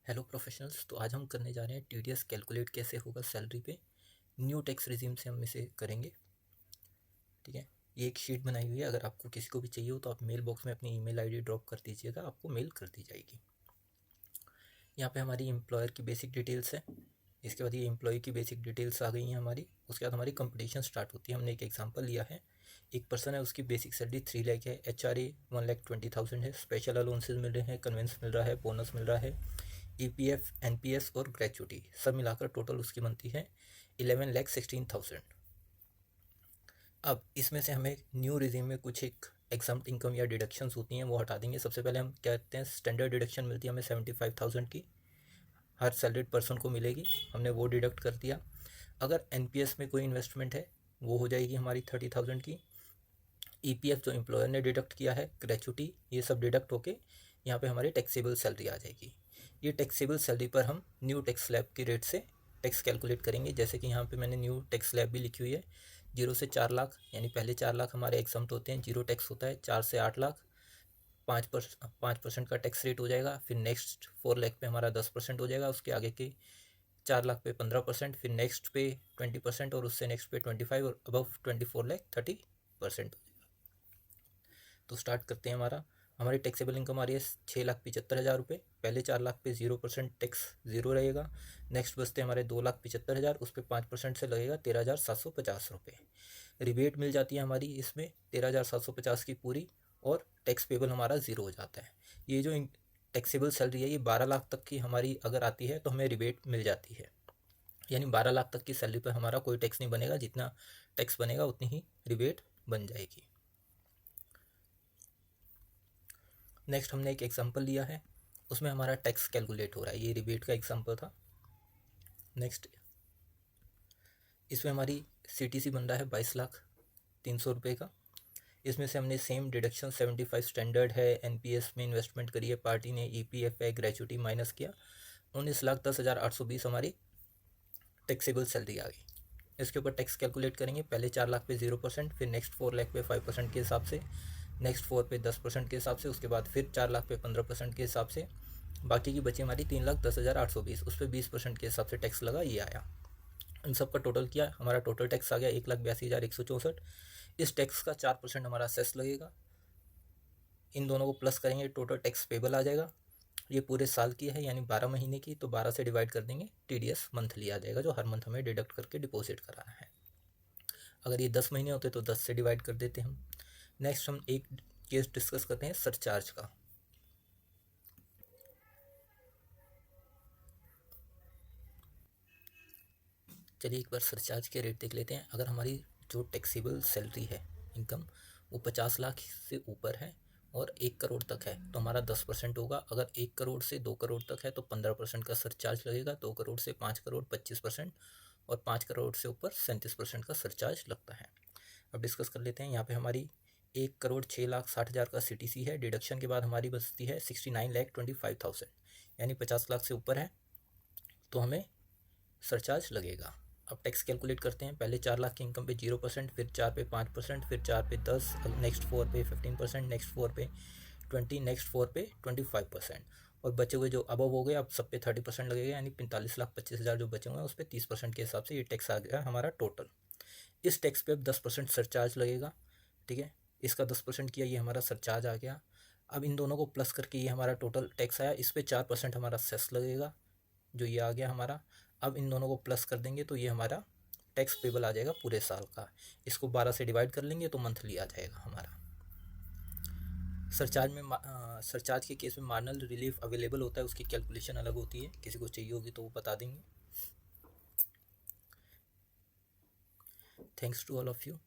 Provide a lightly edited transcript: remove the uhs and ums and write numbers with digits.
Hello professionals. तो आज हम करने जा रहे हैं टीडीएस कैलकुलेट कैसे होगा सैलरी पे। न्यू टैक्स रिजीम से हम इसे करेंगे। ठीक है, ये एक शीट बनाई हुई है। अगर आपको किसी को भी चाहिए हो तो आप मेल बॉक्स में अपनी ईमेल आईडी ड्रॉप कर दीजिएगा, आपको मेल कर दी जाएगी। यहाँ पे हमारी एम्प्लॉयर की बेसिक डिटेल्स है। इसके बाद ये एम्प्लॉय की बेसिक डिटेल्स आ गई हैं हमारी। उसके बाद हमारी कंपटीशन स्टार्ट होती है। हमने एक एग्जांपल लिया है, एक पर्सन है, उसकी बेसिक सैलरी 3 लाख है, HRA 1,20,000 है, स्पेशल अलाउंसेस मिल रहे हैं, कन्वेंस मिल रहा है, बोनस मिल रहा है, EPF, NPS और ग्रेचुटी सब मिलाकर टोटल उसकी बनती है 11,16,000। अब इसमें से हमें न्यू रिजीम में कुछ एक एग्जाम्प्ट इनकम या डिडक्शंस होती हैं, वो हटा देंगे। सबसे पहले हम क्या कहते हैं, स्टैंडर्ड डिडक्शन मिलती है हमें 75,000 की, हर सैलरीड पर्सन को मिलेगी। हमने वो डिडक्ट कर दिया। अगर NPS में कोई इन्वेस्टमेंट है वो हो जाएगी हमारी 30,000 की। EPF जो एम्प्लॉयर ने डिडक्ट किया है, ग्रेचुटी, ये सब डिडक्ट होके यहाँ पे हमारी टैक्सेबल सैलरी आ जाएगी। ये टैक्सेबल सैलरी पर हम न्यू टैक्स स्लैब के रेट से टैक्स कैलकुलेट करेंगे। जैसे कि यहाँ पे मैंने न्यू टैक्स स्लैब भी लिखी हुई है। 0 से 4 लाख, यानी पहले 4 लाख हमारे एग्जम्प्ट होते हैं, जीरो टैक्स होता है। 4 से 8 लाख 5% का टैक्स रेट हो जाएगा। फिर नेक्स्ट 4 लाख पे हमारा 10% हो जाएगा। उसके आगे के 4 लाख पे 15%, फिर नेक्स्ट पे 20% और उससे नेक्स्ट पे 25 और अबव 24 लाख 30%। तो स्टार्ट करते हैं। हमारी टैक्सेबल इनकम आ रही है 6,75,000 रुपये। पहले 4 लाख पे 0% टैक्स ज़ीरो रहेगा। नेक्स्ट बचते हमारे 2,75,000, उस पर 5% से लगेगा 13,750 रुपये। रिबेट मिल जाती है हमारी इसमें 13,750 की पूरी, और टैक्स पेबल हमारा ज़ीरो हो जाता है। ये जो टैक्सेबल सैलरी है ये 12 लाख तक की हमारी अगर आती है तो हमें रिबेट मिल जाती है। यानी 12 लाख तक की सैलरी पर हमारा कोई टैक्स नहीं बनेगा, जितना टैक्स बनेगा उतनी ही रिबेट बन जाएगी। नेक्स्ट हमने एक एग्जांपल लिया है, उसमें हमारा टैक्स कैलकुलेट हो रहा है। ये रिबेट का एग्जांपल था। नेक्स्ट इसमें हमारी CTC बन रहा है 22,03,000 रुपये का। इसमें से हमने सेम डिडक्शन 75 स्टैंडर्ड है, NPS में इन्वेस्टमेंट करी है पार्टी ने, EPF है, ग्रेचुटी माइनस किया, 19,10,820 हमारी टैक्सेबल सैलरी आ गई। इसके ऊपर टैक्स कैलकुलेट करेंगे। पहले 4 लाख पे 0%, फिर नेक्स्ट 4 लाख पे 5% के हिसाब से, नेक्स्ट 4 पे 10% के हिसाब से, उसके बाद फिर 4 लाख पे 15% के हिसाब से, बाकी की बची हमारी 3,10,820, उस पर 20% के हिसाब से टैक्स लगा, ये आया। इन सब का टोटल किया, हमारा टोटल टैक्स आ गया 1,82,164। इस टैक्स का 4% हमारा सेस लगेगा। इन दोनों को प्लस करेंगे, टोटल टैक्स पेबल आ जाएगा। ये पूरे साल की है, यानी 12 महीने की, तो 12 से डिवाइड कर देंगे, TDS मंथली आ जाएगा, जो हर मंथ हमें डिडक्ट करके डिपॉजिट कराना है। अगर ये 10 महीने होते तो 10 से डिवाइड कर देते हम। नेक्स्ट हम एक केस डिस्कस करते हैं सरचार्ज का। चलिए एक बार सरचार्ज के रेट देख लेते हैं। अगर हमारी जो टैक्सेबल सैलरी है इनकम वो 50 लाख से ऊपर है और 1 करोड़ तक है तो हमारा 10% होगा। अगर 1 करोड़ से 2 करोड़ तक है तो 15% का सरचार्ज लगेगा। 2 करोड़ से 5 करोड़ 25%, और 5 करोड़ से ऊपर 37% का सरचार्ज लगता है। अब डिस्कस कर लेते हैं। यहाँ पे हमारी 1,06,60,000 का CTC है। डिडक्शन के बाद हमारी बचती है 69,25,000, यानी 50 लाख से ऊपर है तो हमें सरचार्ज लगेगा। अब टैक्स कैलकुलेट करते हैं। पहले 4 लाख की इनकम पे 0%, फिर 4 पे 5%, फिर 4 पे 10, नेक्स्ट 4 पे 15%, नेक्स्ट 4 पे 20, नेक्स्ट 4 पे 25%, और बचे हुए जो अबव हो गए अब सब पे 30% लगेगा, यानी 45,25,000 जो बचे हुए हैं उस पर 30% के हिसाब से ये टैक्स आ गया हमारा टोटल। इस टैक्स पे अब 10% सरचार्ज लगेगा। ठीक है, इसका 10% किया, ये हमारा सरचार्ज आ गया। अब इन दोनों को प्लस करके ये हमारा टोटल टैक्स आया। इस पर 4% हमारा सेस लगेगा, जो ये आ गया हमारा। अब इन दोनों को प्लस कर देंगे तो ये हमारा टैक्स पेबल आ जाएगा पूरे साल का। इसको 12 से डिवाइड कर लेंगे तो मंथली आ जाएगा हमारा। सरचार्ज के केस में मार्जिनल रिलीफ अवेलेबल होता है, उसकी कैलकुलेशन अलग होती है, किसी को चाहिए होगी तो वो बता देंगे। Thanks to all of you.